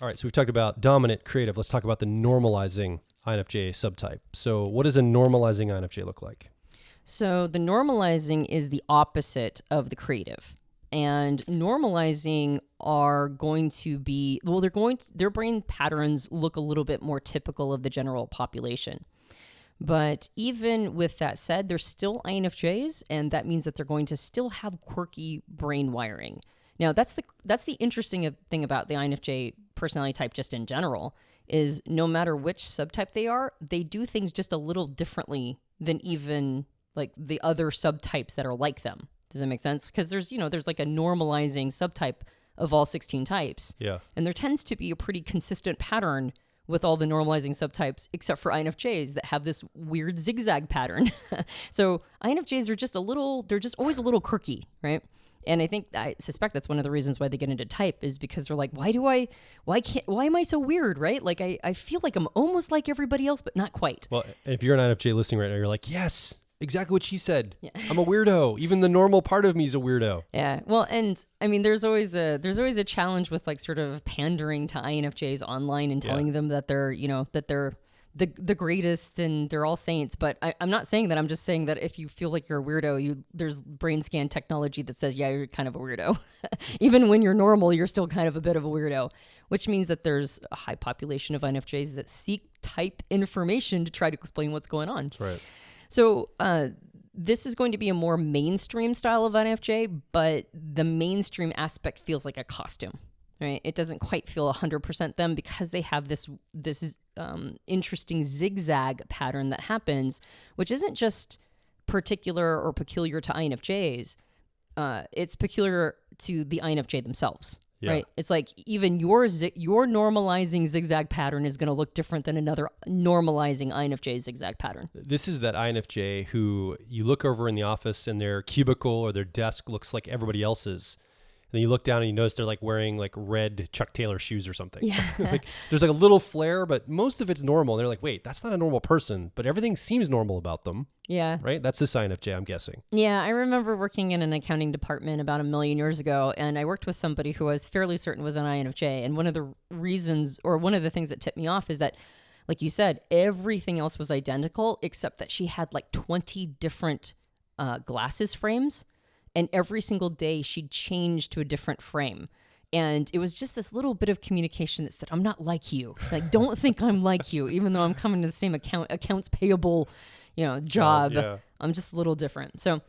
All right, so we've talked about dominant, creative. Let's talk about the normalizing INFJ subtype. So what does a normalizing INFJ look like? So the normalizing is the opposite of the creative. And normalizing are going to be, well, their brain patterns look a little bit more typical of the general population. But even with that said, they're still INFJs, and that means that they're going to still have quirky brain wiring. Now, that's the interesting thing about the INFJ personality type just in general, is no matter which subtype they are, they do things just a little differently than even like the other subtypes that are like them. Does that make sense? Because there's like a normalizing subtype of all 16 types. Yeah. And there tends to be a pretty consistent pattern with all the normalizing subtypes, except for INFJs that have this weird zigzag pattern. So INFJs are they're just always a little quirky, right? And I suspect that's one of the reasons why they get into type, is because they're like, why am I so weird, right? Like I feel like I'm almost like everybody else, but not quite. Well, if you're an INFJ listening right now, you're like, yes, exactly what she said. Yeah. I'm a weirdo. Even the normal part of me is a weirdo. Yeah. Well, and I mean, there's always a challenge with like sort of pandering to INFJs online and telling them that they're the greatest and they're all saints. But I'm not saying that. I'm just saying that if you feel like you're a weirdo, there's brain scan technology that says, yeah, you're kind of a weirdo. Even when you're normal, you're still kind of a bit of a weirdo, which means that there's a high population of INFJs that seek type information to try to explain what's going on. That's right. So this is going to be a more mainstream style of INFJ, but the mainstream aspect feels like a costume, right? It doesn't quite feel 100% them because they have this interesting zigzag pattern that happens, which isn't just particular or peculiar to INFJs. It's peculiar to the INFJ themselves. Yeah. Right. It's like even your normalizing zigzag pattern is going to look different than another normalizing INFJ zigzag pattern. This is that INFJ who you look over in the office and their cubicle or their desk looks like everybody else's. And then you look down and you notice they're like wearing like red Chuck Taylor shoes or something. Yeah. Like, there's like a little flare, but most of it's normal. And they're like, wait, that's not a normal person, but everything seems normal about them. Yeah. Right? That's this INFJ, I'm guessing. Yeah. I remember working in an accounting department about 1 million years ago, and I worked with somebody who I was fairly certain was an INFJ. And one of the reasons, or one of the things that tipped me off is that, like you said, everything else was identical, except that she had like 20 different glasses frames. And every single day she'd change to a different frame. And it was just this little bit of communication that said, I'm not like you. Like, don't think I'm like you, even though I'm coming to the same accounts payable, job. Yeah. I'm just a little different. So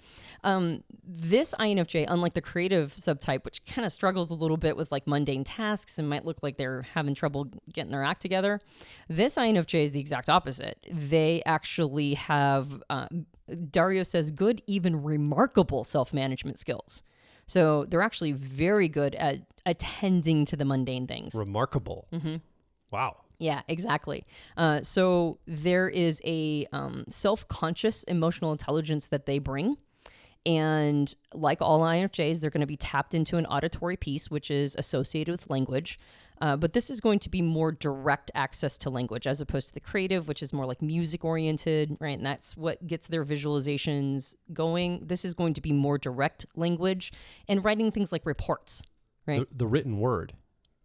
this INFJ, unlike the creative subtype, which kind of struggles a little bit with like mundane tasks and might look like they're having trouble getting their act together, this INFJ is the exact opposite. They actually have, Dario says, good, even remarkable self-management skills. So they're actually very good at attending to the mundane things. Remarkable. Mm-hmm. Wow. Yeah, exactly. So there is a self-conscious emotional intelligence that they bring. And like all INFJs, they're going to be tapped into an auditory piece, which is associated with language. But this is going to be more direct access to language as opposed to the creative, which is more like music oriented, right? And that's what gets their visualizations going. This is going to be more direct language and writing things like reports, right? The written word,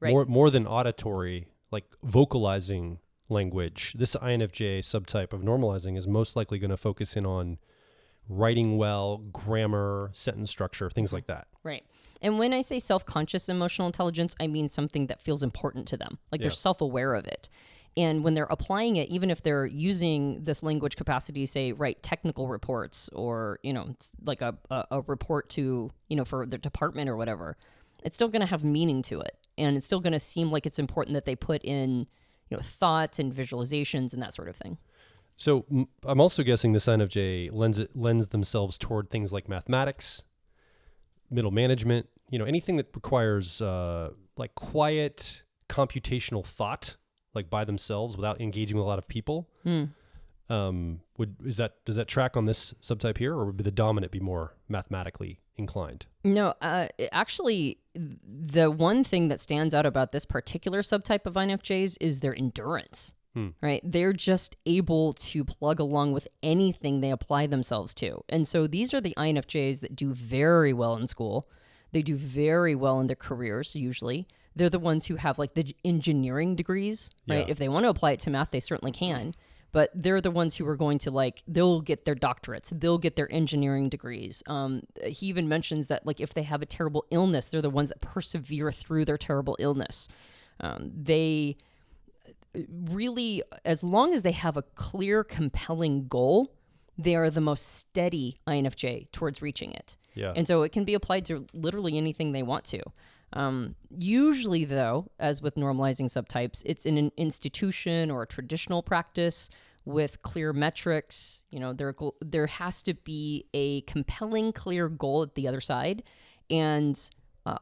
right. More than auditory, like vocalizing language. This INFJ subtype of normalizing is most likely going to focus in on writing well, grammar, sentence structure, things like that. Right. And when I say self-conscious emotional intelligence, I mean something that feels important to them. Like they're self-aware of it. And when they're applying it, even if they're using this language capacity, say, write technical reports or, like a report to, for their department or whatever, it's still going to have meaning to it. And it's still going to seem like it's important that they put in, thoughts and visualizations and that sort of thing. So I'm also guessing this INFJ lends themselves toward things like mathematics, middle management, anything that requires like quiet computational thought, like by themselves without engaging with a lot of people. Does that track on this subtype here, or would the dominant be more mathematically inclined? No, actually, the one thing that stands out about this particular subtype of INFJs is their endurance. Right? They're just able to plug along with anything they apply themselves to. And so these are the INFJs that do very well in school. They do very well in their careers, usually. They're the ones who have like the engineering degrees, right? Yeah. If they want to apply it to math, they certainly can. But they're the ones who are going to like, they'll get their doctorates, they'll get their engineering degrees. He even mentions that like if they have a terrible illness, they're the ones that persevere through their terrible illness. They really, as long as they have a clear, compelling goal, they are the most steady INFJ towards reaching it. Yeah. And so it can be applied to literally anything they want to. Usually, though, as with normalizing subtypes, it's in an institution or a traditional practice with clear metrics. You know, there has to be a compelling, clear goal at the other side. And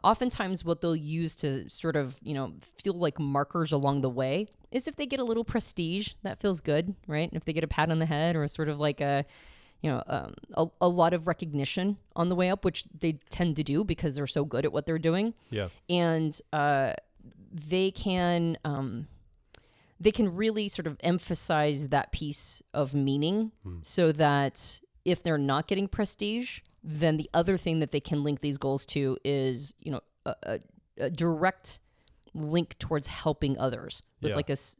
oftentimes what they'll use to sort of, you know, feel like markers along the way is if they get a little prestige, that feels good, right? If they get a pat on the head or sort of like a lot of recognition on the way up, which they tend to do because they're so good at what they're doing. Yeah. And they can really sort of emphasize that piece of meaning so that if they're not getting prestige, then the other thing that they can link these goals to is, you know, a direct link towards helping others with like this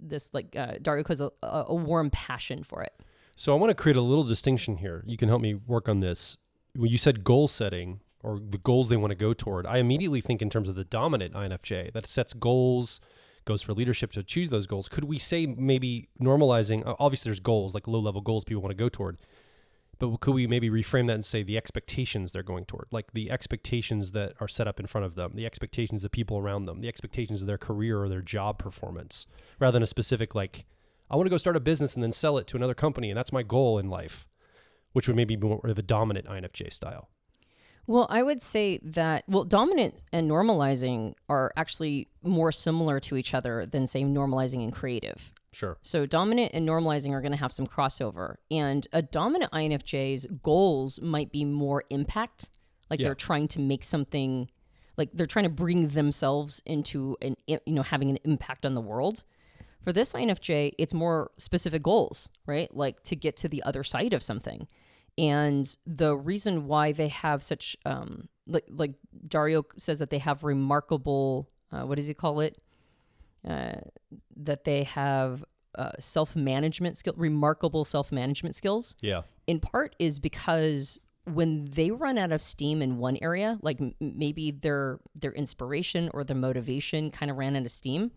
Dario calls a warm passion for it. So I want to create a little distinction here. You can help me work on this. When you said goal setting or the goals they want to go toward, I immediately think in terms of the dominant INFJ that sets goals, goes for leadership to choose those goals. Could we say maybe normalizing, obviously there's goals, like low-level goals people want to go toward, but could we maybe reframe that and say the expectations they're going toward, like the expectations that are set up in front of them, the expectations of people around them, the expectations of their career or their job performance, rather than a specific like, I want to go start a business and then sell it to another company, and that's my goal in life, which would maybe be more of a dominant INFJ style. Well, I would say that, dominant and normalizing are actually more similar to each other than, say, normalizing and creative. Sure. So dominant and normalizing are going to have some crossover. And a dominant INFJ's goals might be more impact, like they're trying to make something, like they're trying to bring themselves into having an impact on the world. For this INFJ, it's more specific goals, right? Like to get to the other side of something. And the reason why they have such, like Dario says that they have remarkable, what does he call it? That they have remarkable self-management skills. Yeah. In part is because when they run out of steam in one area, like maybe their inspiration or their motivation kind of ran out of steam,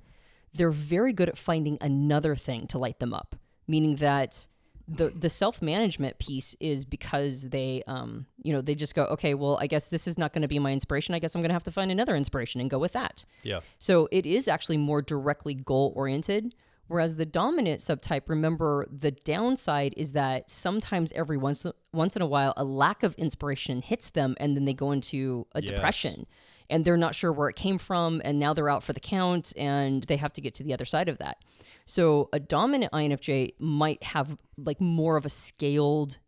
they're very good at finding another thing to light them up, meaning that the self-management piece is because they just go, okay, well, I guess this is not going to be my inspiration. I guess I'm going to have to find another inspiration and go with that. Yeah. So it is actually more directly goal-oriented, whereas the dominant subtype, remember, the downside is that sometimes every once in a while, a lack of inspiration hits them and then they go into a depression. And they're not sure where it came from, and now they're out for the count, and they have to get to the other side of that. So a dominant INFJ might have like more of a scaled,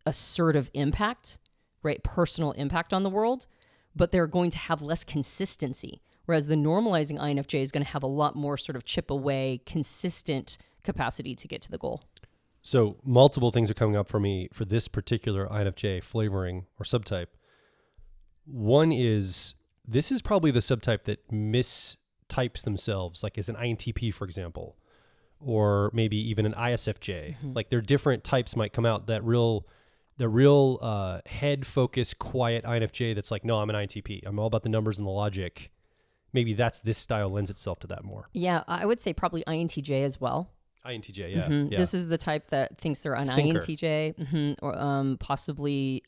assertive impact, right? Personal impact on the world, but they're going to have less consistency. Whereas the normalizing INFJ is going to have a lot more sort of chip away, consistent capacity to get to the goal. So multiple things are coming up for me for this particular INFJ flavoring or subtype. One is, this is probably the subtype that mistypes themselves, like as an INTP, for example, or maybe even an ISFJ. Mm-hmm. Like their different types might come out. The real head-focused, quiet INFJ that's like, no, I'm an INTP. I'm all about the numbers and the logic. Maybe this style lends itself to that more. Yeah, I would say probably INTJ as well. INTJ, yeah. Mm-hmm. Yeah. This is the type that thinks they're an Thinker. INTJ, or possibly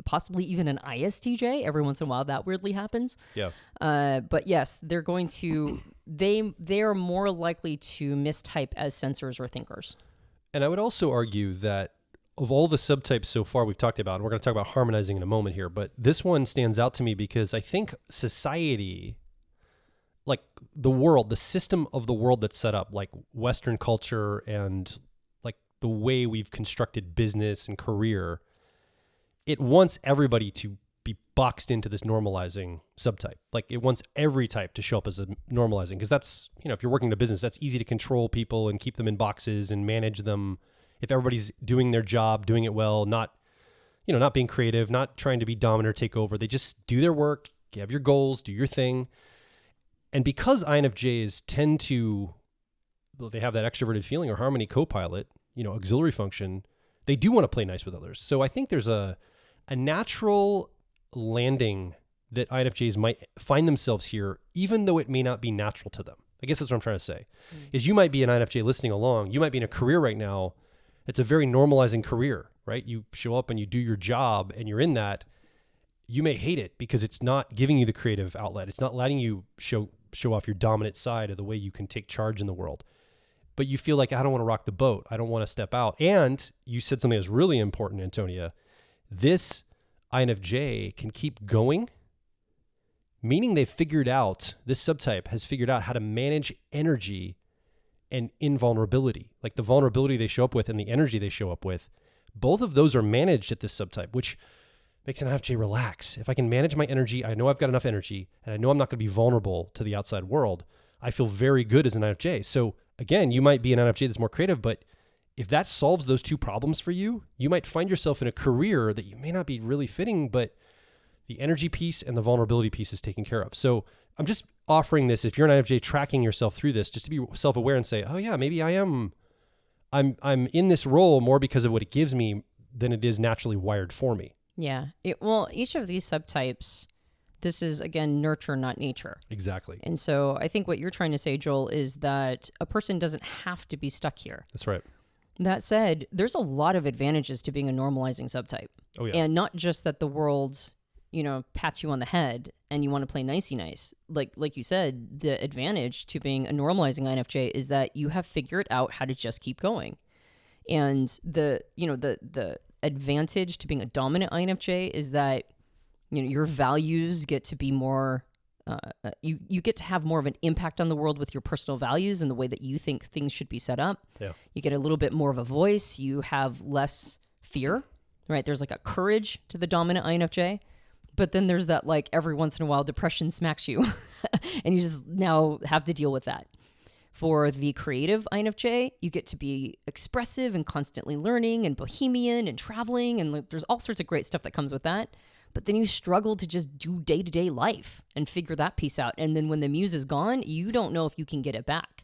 even an ISTJ. Every once in a while, that weirdly happens. Yeah. But yes, they're going to. They are more likely to mistype as sensors or thinkers. And I would also argue that of all the subtypes so far we've talked about, and we're going to talk about harmonizing in a moment here, but this one stands out to me because I think society, like the world, the system of the world that's set up, like Western culture and like the way we've constructed business and career, it wants everybody to be boxed into this normalizing subtype. Like it wants every type to show up as a normalizing, because that's, if you're working in a business, that's easy to control people and keep them in boxes and manage them. If everybody's doing their job, doing it well, not being creative, not trying to be dominant or take over, they just do their work, you have your goals, do your thing. And because INFJs tend to, well, they have that extroverted feeling or harmony copilot, auxiliary function, they do want to play nice with others. So I think there's a natural landing that INFJs might find themselves here, even though it may not be natural to them. I guess that's what I'm trying to say, is you might be an INFJ listening along. You might be in a career right now. It's a very normalizing career, right? You show up and you do your job and you're in that. You may hate it because it's not giving you the creative outlet. It's not letting you show off your dominant side of the way you can take charge in the world. But you feel like, I don't want to rock the boat. I don't want to step out. And you said something that's really important, Antonia. This INFJ can keep going, meaning this subtype has figured out how to manage energy and invulnerability. Like the vulnerability they show up with and the energy they show up with, both of those are managed at this subtype, which makes an INFJ relax. If I can manage my energy, I know I've got enough energy, and I know I'm not going to be vulnerable to the outside world, I feel very good as an INFJ. So again, you might be an INFJ that's more creative, but if that solves those two problems for you, you might find yourself in a career that you may not be really fitting, but the energy piece and the vulnerability piece is taken care of. So I'm just offering this, if you're an INFJ, tracking yourself through this, just to be self-aware and say, oh yeah, maybe I'm in this role more because of what it gives me than it is naturally wired for me. Yeah. Well, each of these subtypes, this is, again, nurture, not nature. Exactly. And so I think what you're trying to say, Joel, is that a person doesn't have to be stuck here. That's right. That said, there's a lot of advantages to being a normalizing subtype. Oh, yeah. And not just that the world, pats you on the head and you want to play nicey nice. Like you said, the advantage to being a normalizing INFJ is that you have figured out how to just keep going. And the advantage to being a dominant INFJ is that your values get to be more you get to have more of an impact on the world with your personal values and the way that you think things should be set up. Yeah. You get a little bit more of a voice. You have less fear, right? There's like a courage to the dominant INFJ, but then there's that like every once in a while depression smacks you and you just now have to deal with that. For the creative INFJ, you get to be expressive and constantly learning and bohemian and traveling, and there's all sorts of great stuff that comes with that. But then you struggle to just do day-to-day life and figure that piece out. And then when the muse is gone, you don't know if you can get it back.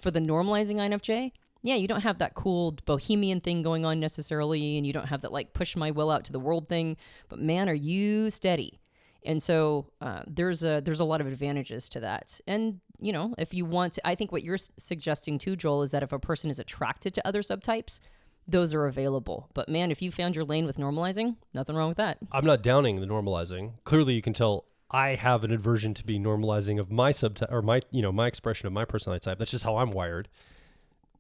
For the normalizing INFJ, yeah, you don't have that cool bohemian thing going on necessarily, and you don't have that like push my will out to the world thing. But man, are you steady? And so there's a lot of advantages to that. And, if you want to, I think what you're suggesting too, Joel, is that if a person is attracted to other subtypes, those are available. But man, if you found your lane with normalizing, nothing wrong with that. I'm not downing the normalizing. Clearly you can tell I have an aversion to be normalizing of my subtype or my expression of my personality type. That's just how I'm wired.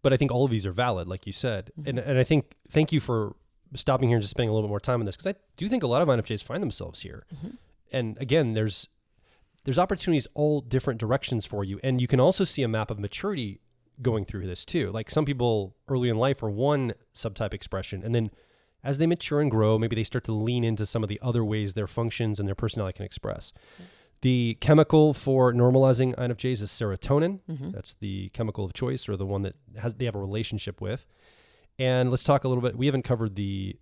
But I think all of these are valid, like you said. Mm-hmm. And I think, thank you for stopping here and just spending a little bit more time on this, because I do think a lot of INFJs find themselves here. Mm-hmm. And again, there's opportunities all different directions for you. And you can also see a map of maturity going through this too. Like some people early in life are one subtype expression, and then as they mature and grow, maybe they start to lean into some of the other ways their functions and their personality can express. Okay. The chemical for normalizing INFJs is serotonin. Mm-hmm. That's the chemical of choice, or the one that they have a relationship with. And let's talk a little bit. We haven't covered the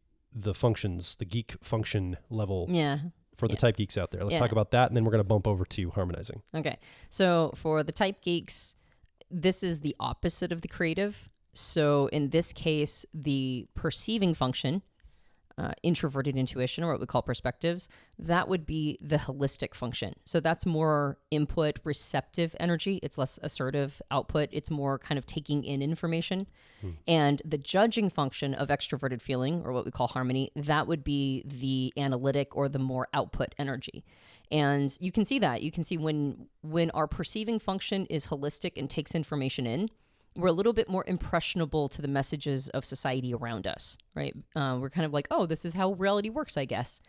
functions, the geek function level. Yeah. For the type geeks out there. Let's talk about that, and then we're going to bump over to harmonizing. Okay. So for the type geeks, this is the opposite of the creative. So in this case, the perceiving function, introverted intuition, or what we call perspectives, that would be the holistic function. So that's more input, receptive energy. It's less assertive output. It's more kind of taking in information. And the judging function of extroverted feeling, or what we call harmony, that would be the analytic or the more output energy. And you can see that. You can see when our perceiving function is holistic and takes information in, we're a little bit more impressionable to the messages of society around us, right? We're kind of like, oh, this is how reality works, I guess.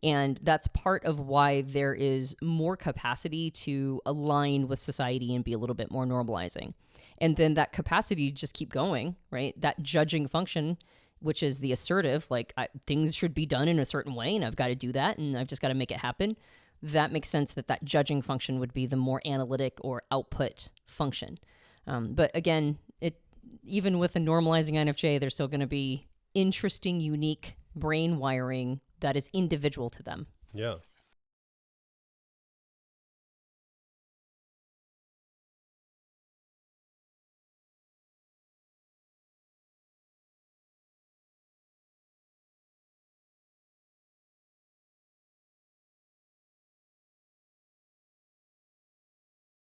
And that's part of why there is more capacity to align with society and be a little bit more normalizing. And then that capacity to just keep going, right? That judging function, which is the assertive, like things should be done in a certain way and I've got to do that and I've just got to make it happen. That makes sense that judging function would be the more analytic or output function. But again, even with a normalizing INFJ, there's still going to be interesting, unique brain wiring that is individual to them. Yeah.